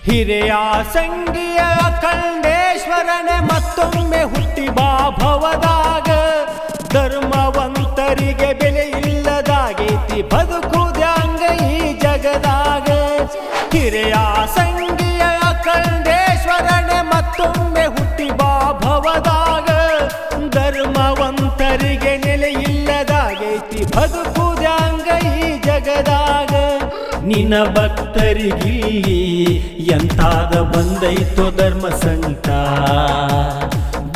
ಹಿರಿಯ ಸಂಗಿಯ ಖಂಡೇಶ್ವರನೇ ಮತ್ತೊಮ್ಮೆ ಹುಟ್ಟಿ ಬಾ ಭವದಾಗ. ಧರ್ಮವಂತರಿಗೆ ಬೆಲೆ ಇಲ್ಲದಾಗೈತಿ ಬದುಕುದ್ಯಾಂಗ ಈ ಜಗದಾಗ. ಹಿರಿಯ ಸಂಗಿಯ ಖಂಡೇಶ್ವರನೇ ಮತ್ತೊಮ್ಮೆ ಹುಟ್ಟಿ ಬಾ ಭವದಾಗ. ಧರ್ಮವಂತರಿಗೆ ನೆಲೆ ಇಲ್ಲದಾಗೈತಿ ಬದುಕುದ್ಯಾಂಗ ಈ ಜಗದಾಗ. ನಿನ್ನ ಭಕ್ತರಿಗಿಲ್ಲಿ ಎಂತಾದ ಬಂದೈತೋ ಧರ್ಮ ಸಂಕಟ.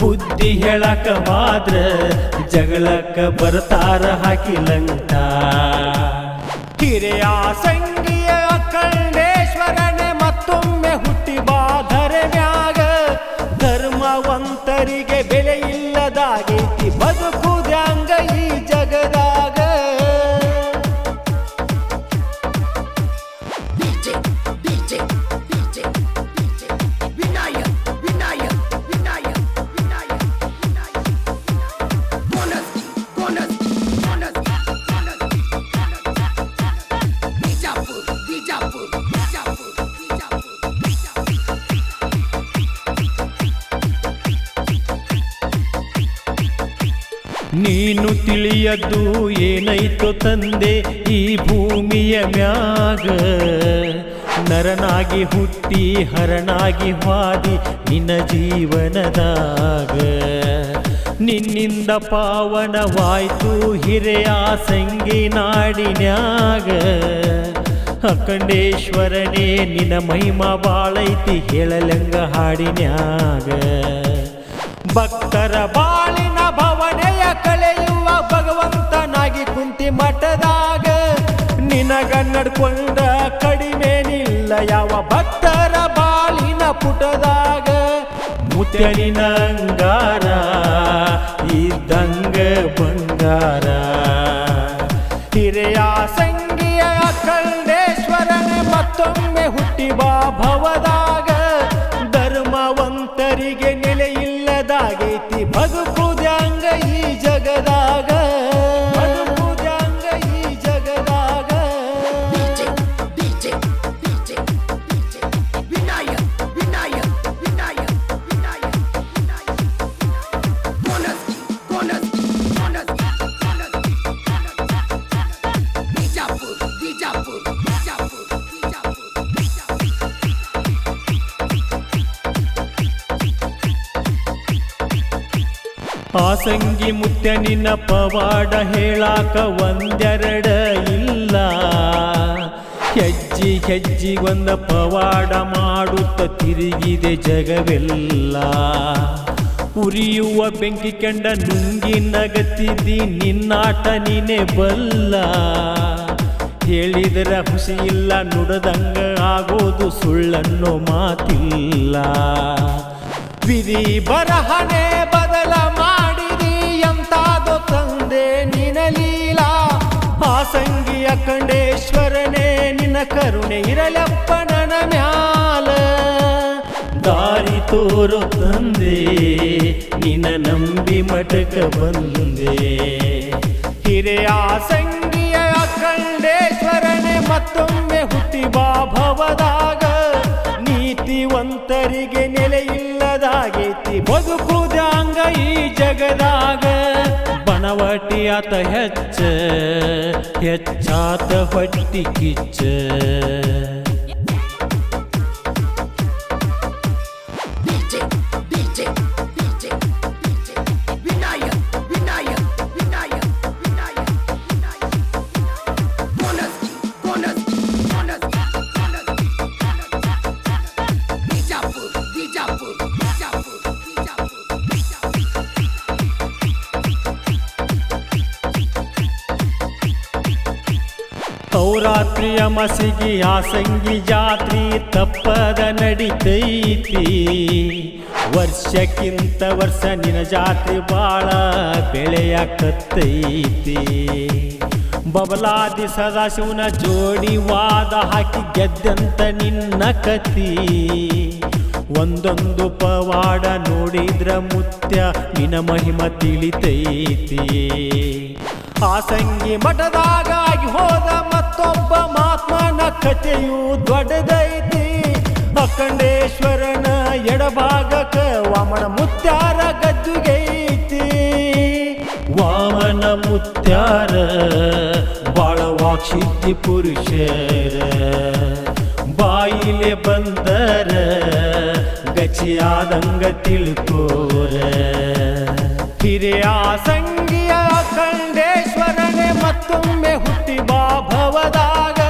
ಬುದ್ಧಿ ಹೇಳಕ ಮಾತ್ರ ಜಗಳಕ್ಕ ಬರ್ತಾರ ಹಾಕಿಲಂಟ. ಹಿರಿಯ ಸಂಗಿಯ ಖಂಡೇಶ್ವರನೇ ಮತ್ತೊಮ್ಮೆ ಹುಟ್ಟಿ ಬಾ ಧರೆಮ್ಯಾಗ. ಧರ್ಮವಂತರಿಗೆ ಬೆಲೆ ಇಲ್ಲದಾಗೈತಿ ಬದುಕುದ್ಯಾಂಗ ಈ ಜಗದಾಗ. ನೀನು ತಿಳಿಯದ್ದು ಏನೈತೋ ತಂದೆ ಈ ಭೂಮಿಯ ಮ್ಯಾಗ. ನರನಾಗಿ ಹುಟ್ಟಿ ಹರನಾಗಿ ಹಾದಿ ನಿನ್ನ ಜೀವನದಾಗ. ನಿನ್ನಿಂದ ಪಾವನವಾಯ್ತು ಹಿರಿಯ ಸಂಗಿ ನಾಡಿನ್ಯಾಗ. ಅಖಂಡೇಶ್ವರನೇ ನಿನ್ನ ಮಹಿಮಾ ಬಾಳೈತಿ ಹೇಳಲಂಗ ಹಾಡಿನ್ಯಾಗ. ಭಕ್ತರ ಬಾಳಿನ ಭವನೆಯ ಕಳೆಯುವ ಭಗವಂತನಾಗಿ ಕುಂತಿ ಮಠದಾಗ. ನಿನಗ ನಡ್ಕೊಂಡ ಕಡಿಮೆನಿಲ್ಲ ಯಾವ ಭಕ್ತರ ಬಾಳಿನ ಪುಟದಾಗ. ಮುತ್ಯನಿನ ಅಂಗಾರ ಇದ್ದಂಗ ಬಂಗಾರ. ಹಿರಿಯ ಸಂಗಿಯ ಖಂಡೇಶ್ವರನೇ ಮತ್ತೊಮ್ಮೆ ಹುಟ್ಟಿ ಬಾ ಭವದಾಗ. ಧರ್ಮವಂತರಿಗೆ ನೆಲೆ ಇಲ್ಲದಾಗೈತಿ ಬದುಕುದ್ಯಾಂಗ ಈ ಜಗದಾಗ. ಬದುಕುದ್ಯಾಂಗ ಈ ಜಗದಾಗ. ಆ ಸಂಗಿ ಮುತ್ಯ ನಿನ್ನ ಪವಾಡ ಹೇಳಾಕ ಒಂದೆರಡ ಇಲ್ಲ. ಹೆಜ್ಜಿ ಹೆಜ್ಜಿಗೊಂದ ಪವಾಡ ಮಾಡುತ್ತ ತಿರುಗಿದೆ ಜಗವೆಲ್ಲ. ಉರಿಯುವ ಬೆಂಕಿ ಕಂಡ ನುಂಗಿ ನಗತಿದ್ದಿ ನಿನ್ನಾಟ ನೀನೆ ಬಲ್ಲ. ಹೇಳಿದರ ಹುಸಿ ಇಲ್ಲ ನುಡದಂಗ ಆಗೋದು ಸುಳ್ಳನ್ನೋ ಮಾತಿಲ್ಲ. ವಿಧಿ ಬರಹನೆ ಬದಲ ಮಾಡಿದಿ ಎಂತಾದೋ ತಂದೆ ನಿನ ಲೀಲಾ. ಆ ಸಂಗಿಯ ಖಂಡೇಶ್ವರನೇ ನಿನ್ನ ಕರುಣೆ ಇರಲಪ್ಪ ನನ್ನ ಮ್ಯಾಲ. ದಾರಿ ತೋರೋ ತಂದೆ ನಿನ್ನ ನಂಬಿ ಮಠಕ ಬಂದೆ. ಹಿರಿಯ ಸಂಗಿಯ ಖಂಡೇಶ್ವರನೇ ಮತ್ತೊಮ್ಮೆ ಹುಟ್ಟಿ ಬಾ ಭವದಾಗ. ನೀತಿವಂತರಿಗೆ ನೆಲೆ ಇಲ್ಲದಾಗೈತಿ ಬದುಕುದ್ಯಾಂಗ ಈ ಜಗದಾಗ. ಬಣವಟಿ ಆತ ಹೆಚ್ಚಾತ ಹೊಟ್ಟಿ ಕಿಚ್ಚ. ನವರಾತ್ರಿಯ ಮಸಿಗಿ ಆ ಸಂಗಿ ಜಾತ್ರಿ ತಪ್ಪದ ನಡಿತೈತಿ. ವರ್ಷಕ್ಕಿಂತ ವರ್ಷ ನಿನ್ನ ಜಾತ್ರೆ ಬಾಳ ಬೆಳೆಯಾಕತ್ತೈತಿ. ಬಬಲಾದಿ ಸದಾಶಿವನ ಜೋಡಿ ವಾದ ಹಾಕಿ ಗೆದ್ದಂತ ನಿನ್ನ ಕತಿ. ಒಂದೊಂದು ಪವಾಡ ನೋಡಿದ್ರ ಮುತ್ಯ ನಿನ್ನ ಮಹಿಮ ತಿಳಿತೈತಿ. ಆ ಸಂಗಿ ಮಠದಾಗಾಗಿ ಹೋದ ಮತ್ತೊಬ್ಬ ಮಹಾತ್ಮನ ಕಥೆಯು ದೊಡ್ಡದೈತಿ. ಅಖಂಡೇಶ್ವರನ ಎಡಭಾಗಕ ವಾಮನ ಮುತ್ಯಾರ ಗದ್ದುಗೈತಿ. ವಾಮನ ಮುತ್ಯಾರ ಬಾಳ ವಾಕ್ಸಿದ್ಧಿ ಪುರುಷರ, ಬಾಯಿಲೆ ಬಂದರ ಗಚಿಯಾದಂಗ ತಿಳ್ಕೋರ. ಹಿರಿಯ ಸಂಗಿಯ ಅಖಂಡೇಶ್ವರನೇ ಮತ್ತೊಮ್ಮೆ ಹುಟ್ಟಿ ಬಾಭವದಾಗ,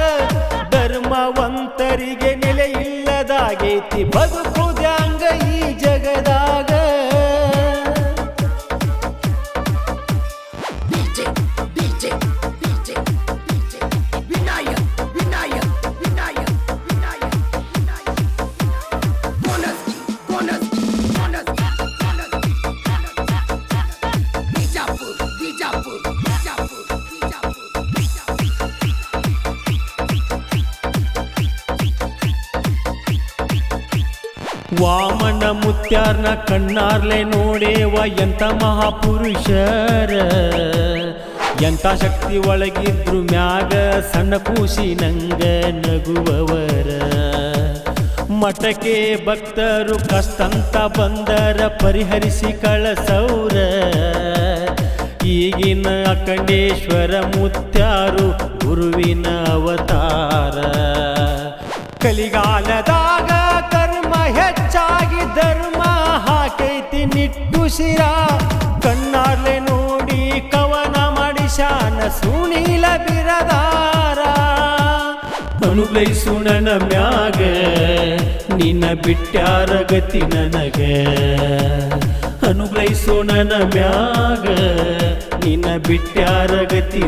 ಧರ್ಮವಂತರಿಗೆ ನೆಲೆ ಇಲ್ಲದಾಗೈತಿ ಬದುಕುದ್ಯಾಂಗ ಈ ಜಗದಾಗ. ವಾಮನ ಮುತ್ಯಾರ್ನ ಕಣ್ಣಾರ್ಲೆ ನೋಡೇವ ಎಂಥ ಮಹಾಪುರುಷರ, ಎಂಥ ಶಕ್ತಿ ಒಳಗಿದ್ರು ಮ್ಯಾಗ ಸಣ್ಣ ಕೂಸಿನಂಗ ನಗುವವರ. ಮಠಕ್ಕೆ ಭಕ್ತರು ಕಷ್ಟಂತ ಬಂದರ ಪರಿಹರಿಸಿ ಕಳಸೌರ. ಈಗಿನ ಅಖಂಡೇಶ್ವರ ಮುತ್ಯಾರು ಗುರುವಿನ ಅವತಾರ. ಕಲಿಗಾಲದಾಗ ಕರ್ಮ ಹೆಚ್ಚಾಗಿ ಧರ್ಮ ಹಾಕೈತಿ ನಿಟ್ಟುಸಿರ, ಕಣ್ಣಾರ್ಲೆ ನೋಡಿ ಕವನ ಮಾಡಿಸ್ಯಾನ ಸುನೀಲ ಬಿರದಾರ. ಅನುಗ್ರಹಿಸು ನನ್ನ ಮ್ಯಾಗ ನಿನ್ನ ಬಿಟ್ಟ್ಯಾರ ಗತಿ ನನಗ, ಅನುಗ್ರಹಿಸು ನನ್ನ ಮ್ಯಾಗ ನಿನ್ನ ಬಿಟ್ಟ್ಯಾರ ಗತಿ